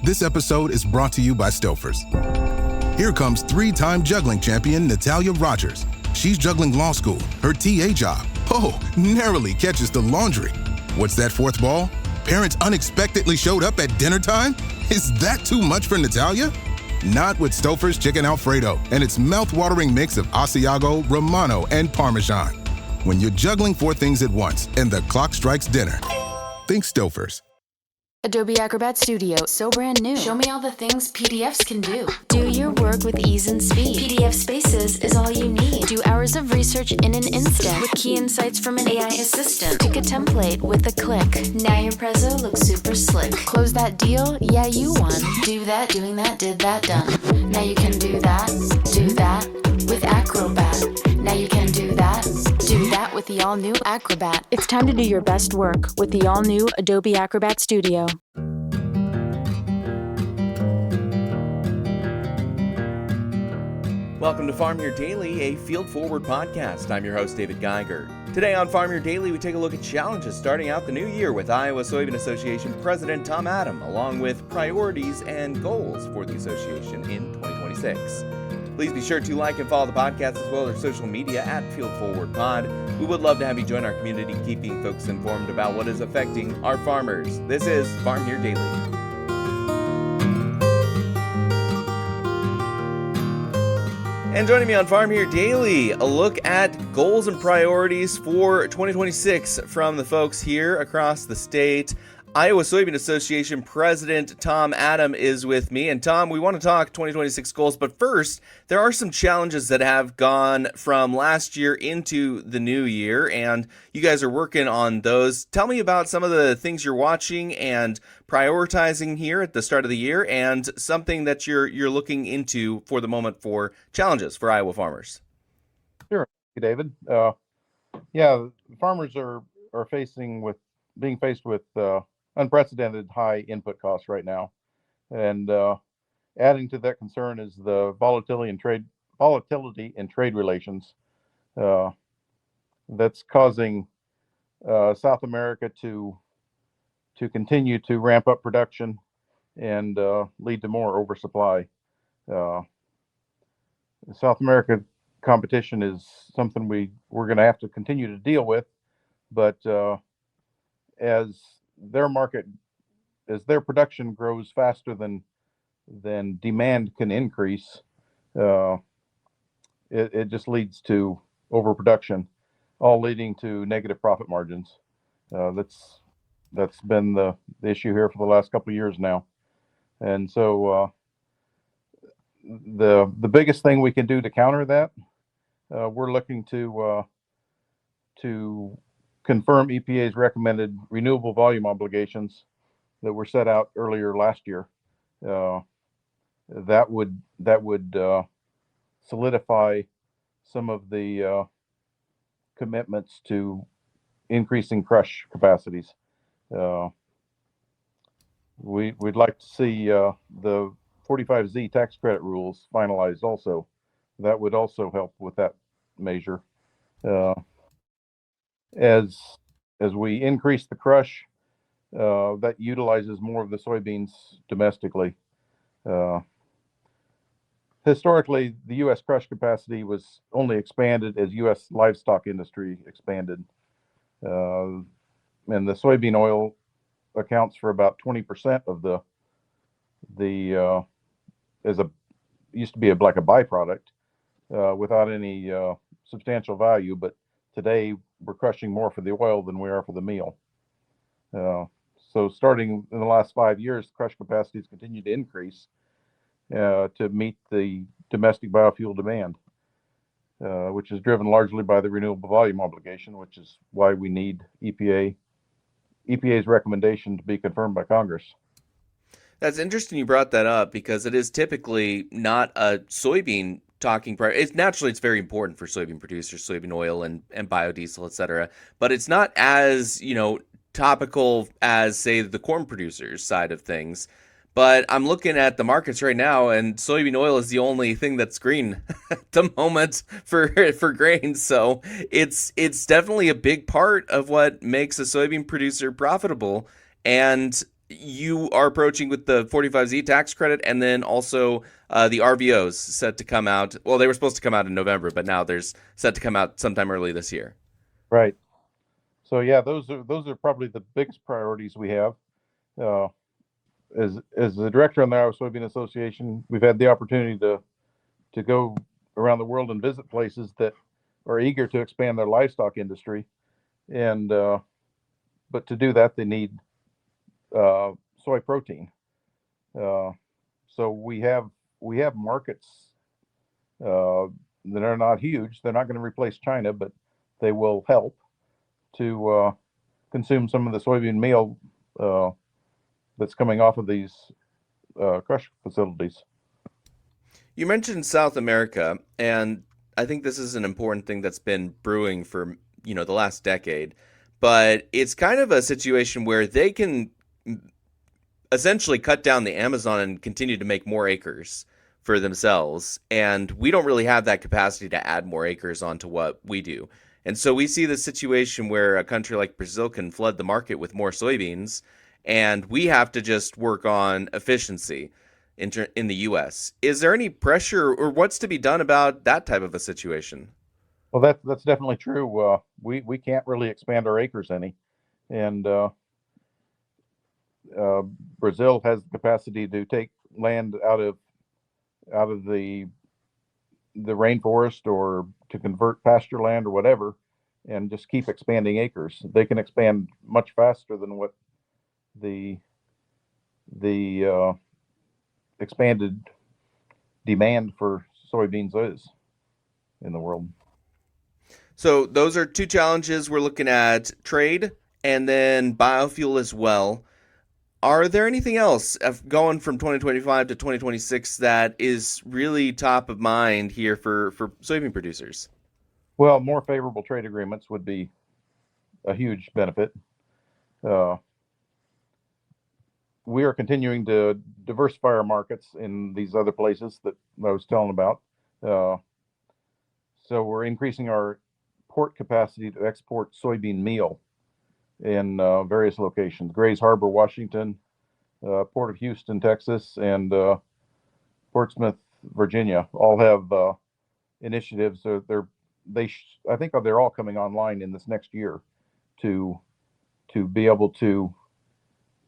This episode is brought to you by Stouffer's. Here comes three-time juggling champion Natalia Rogers. She's juggling law school, her TA job. Oh, narrowly catches the laundry. What's that fourth ball? Parents unexpectedly showed up at dinner time? Is that too much for Natalia? Not with Stouffer's Chicken Alfredo and its mouth-watering mix of Asiago, Romano, and Parmesan. When you're juggling four things at once and the clock strikes dinner, think Stouffer's. Adobe Acrobat Studio, so brand new. Show me all the things PDFs can do. Do your work with ease and speed. PDF Spaces is all you need. Do hours of research in an instant with key insights from an AI assistant. Pick a template with a click. Now your prezzo looks super slick. Close that deal? Yeah, you won. Do that, doing that, did that, done. Now you can do that with Acrobat. Now you can do that with the all-new Acrobat. It's time to do your best work with the all-new Adobe Acrobat Studio. Welcome to Farm Here Daily, a Field Forward podcast. I'm your host, David Geiger. Today on Farm Here Daily, we take a look at challenges starting out the new year with Iowa Soybean Association President Tom Adam, along with priorities and goals for the association in 2026. Please be sure to like and follow the podcast as well as our social media at Field Forward Pod. We would love to have you join our community, keeping folks informed about what is affecting our farmers. This is Farm Here Daily. And joining me on Farm Here Daily, a look at goals and priorities for 2026 from the folks here across the state. Iowa Soybean Association President Tom Adam is with me. And Tom, we want to talk 2026 goals, but first, there are some challenges that have gone from last year into the new year, and you guys are working on those. Tell me about some of the things you're watching and prioritizing here at the start of the year, and something that you're looking into for the moment for challenges for Iowa farmers. Sure, David. Farmers are being faced with unprecedented high input costs right now, and adding to that concern is the volatility in trade relations that's causing South America to continue to ramp up production and lead to more oversupply. South America competition is something we're going to have to continue to deal with, but as their production grows faster than demand can increase, it just leads to overproduction, all leading to negative profit margins. That's been the issue here for the last couple of years now, and so the biggest thing we can do to counter that, we're looking to confirm EPA's recommended renewable volume obligations that were set out earlier last year. That would solidify some of the commitments to increasing crush capacities. We'd like to see the 45Z tax credit rules finalized also. That would also help with that measure. As we increase the crush, that utilizes more of the soybeans domestically. Historically, the U.S. crush capacity was only expanded as U.S. livestock industry expanded, and the soybean oil accounts for about 20% of used to be like a byproduct without any substantial value, but today we're crushing more for the oil than we are for the meal. So starting in the last 5 years, crush capacities continue to increase to meet the domestic biofuel demand, which is driven largely by the renewable volume obligation, which is why we need EPA's recommendation to be confirmed by Congress. That's interesting you brought that up, because it is typically not a soybean talking prior. It's very important for soybean producers, soybean oil and biodiesel, et cetera. But it's not as, topical as, say, the corn producers side of things. But I'm looking at the markets right now, and soybean oil is the only thing that's green at the moment for grain. So it's definitely a big part of what makes a soybean producer profitable. And you are approaching with the 45Z tax credit, and then also the RVOs set to come out. Well, they were supposed to come out in November, but now there's set to come out sometime early this year. Right. So yeah, those are probably the biggest priorities we have. Uh, as the director on the Iowa Soybean Association, we've had the opportunity to go around the world and visit places that are eager to expand their livestock industry, and but to do that they need soy protein. So we have markets that are not huge. They're not going to replace China, but they will help to consume some of the soybean meal that's coming off of these crush facilities. You mentioned South America, and I think this is an important thing that's been brewing for, the last decade. But it's kind of a situation where they can essentially cut down the Amazon and continue to make more acres for themselves. And we don't really have that capacity to add more acres onto what we do. And so we see the situation where a country like Brazil can flood the market with more soybeans, and we have to just work on efficiency in the U.S. Is there any pressure, or what's to be done about that type of a situation? Well, that's definitely true. We can't really expand our acres any, and Brazil has the capacity to take land out of the rainforest, or to convert pasture land or whatever, and just keep expanding acres. They can expand much faster than what the expanded demand for soybeans is in the world. So those are two challenges. We're looking at trade and then biofuel as well. Are there anything else going from 2025 to 2026 that is really top of mind here for soybean producers? Well, more favorable trade agreements would be a huge benefit. We are continuing to diversify our markets in these other places that I was telling about. So we're increasing our port capacity to export soybean meal in various locations: Grays Harbor, Washington, Port of Houston, Texas, and Portsmouth, Virginia. All have initiatives. I think they're all coming online in this next year to be able to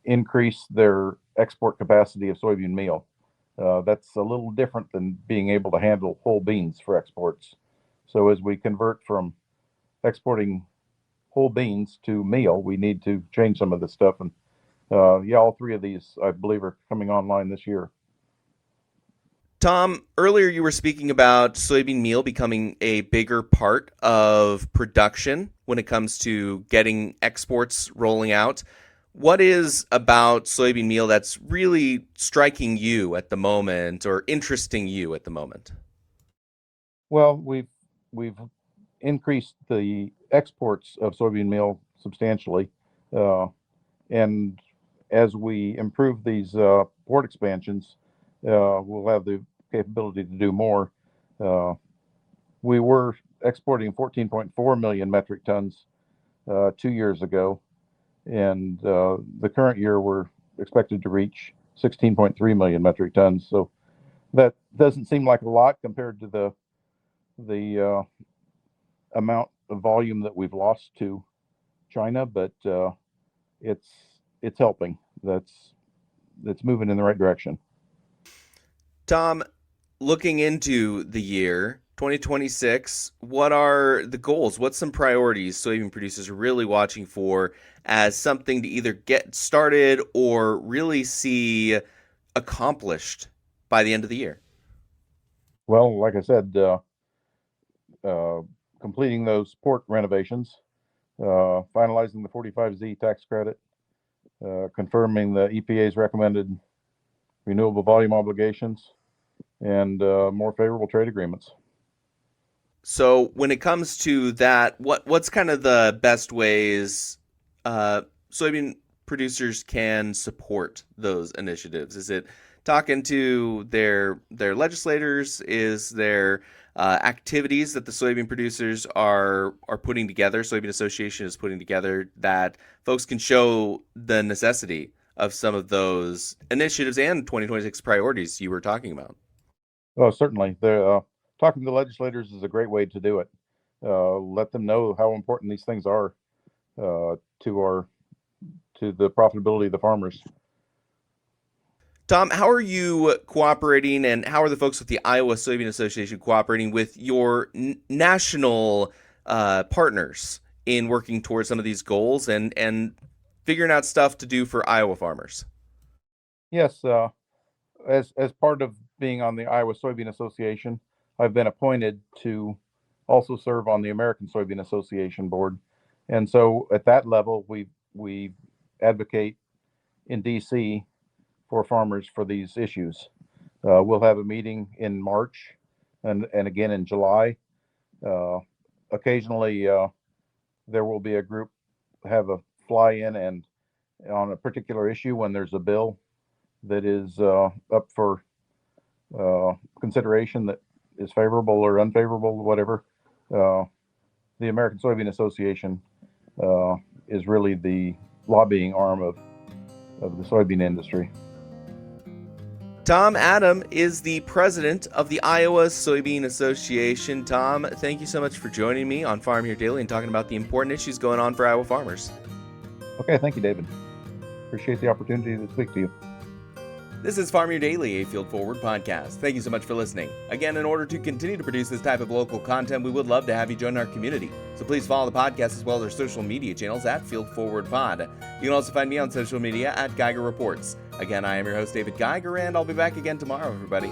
increase their export capacity of soybean meal. That's a little different than being able to handle whole beans for exports. So as we convert from exporting whole beans to meal, we need to change some of this stuff. And all three of these, I believe, are coming online this year. Tom, earlier you were speaking about soybean meal becoming a bigger part of production when it comes to getting exports rolling out. What is about soybean meal that's really striking you at the moment, or interesting you at the moment? Well, we've increased the exports of soybean meal substantially, and as we improve these port expansions, we'll have the capability to do more. We were exporting 14.4 million metric tons 2 years ago, and the current year we're expected to reach 16.3 million metric tons. So that doesn't seem like a lot compared to the amount of volume that we've lost to China, but it's helping. It's moving in the right direction. Tom, looking into the year 2026, what are the goals? What's some priorities soybean producers are really watching for as something to either get started or really see accomplished by the end of the year? Well, like I said, completing those port renovations, finalizing the 45Z tax credit, confirming the EPA's recommended renewable volume obligations, and more favorable trade agreements. So when it comes to that, what's kind of the best ways soybean producers can support those initiatives? Is it talking to their legislators? Is there activities that the soybean producers are putting together, Soybean Association is putting together, that folks can show the necessity of some of those initiatives and 2026 priorities you were talking about? Oh, certainly. Talking to the legislators is a great way to do it. Let them know how important these things are to the profitability of the farmers. Tom, how are you cooperating, and how are the folks with the Iowa Soybean Association cooperating with your national partners in working towards some of these goals and figuring out stuff to do for Iowa farmers? Yes, as part of being on the Iowa Soybean Association, I've been appointed to also serve on the American Soybean Association board, and so at that level, we advocate in D.C. for farmers for these issues. We'll have a meeting in March and again in July. Occasionally, there will be a group have a fly in and on a particular issue when there's a bill that is up for consideration that is favorable or unfavorable, whatever. The American Soybean Association is really the lobbying arm of the soybean industry. Tom Adam is the president of the Iowa Soybean Association. Tom, thank you so much for joining me on Farm Here Daily and talking about the important issues going on for Iowa farmers. Okay, thank you, David. Appreciate the opportunity to speak to you. This is Farm Your Daily, a Field Forward podcast. Thank you so much for listening. Again, in order to continue to produce this type of local content, we would love to have you join our community. So please follow the podcast as well as our social media channels at Field Forward Pod. You can also find me on social media at Geiger Reports. Again, I am your host, David Geiger, and I'll be back again tomorrow, everybody.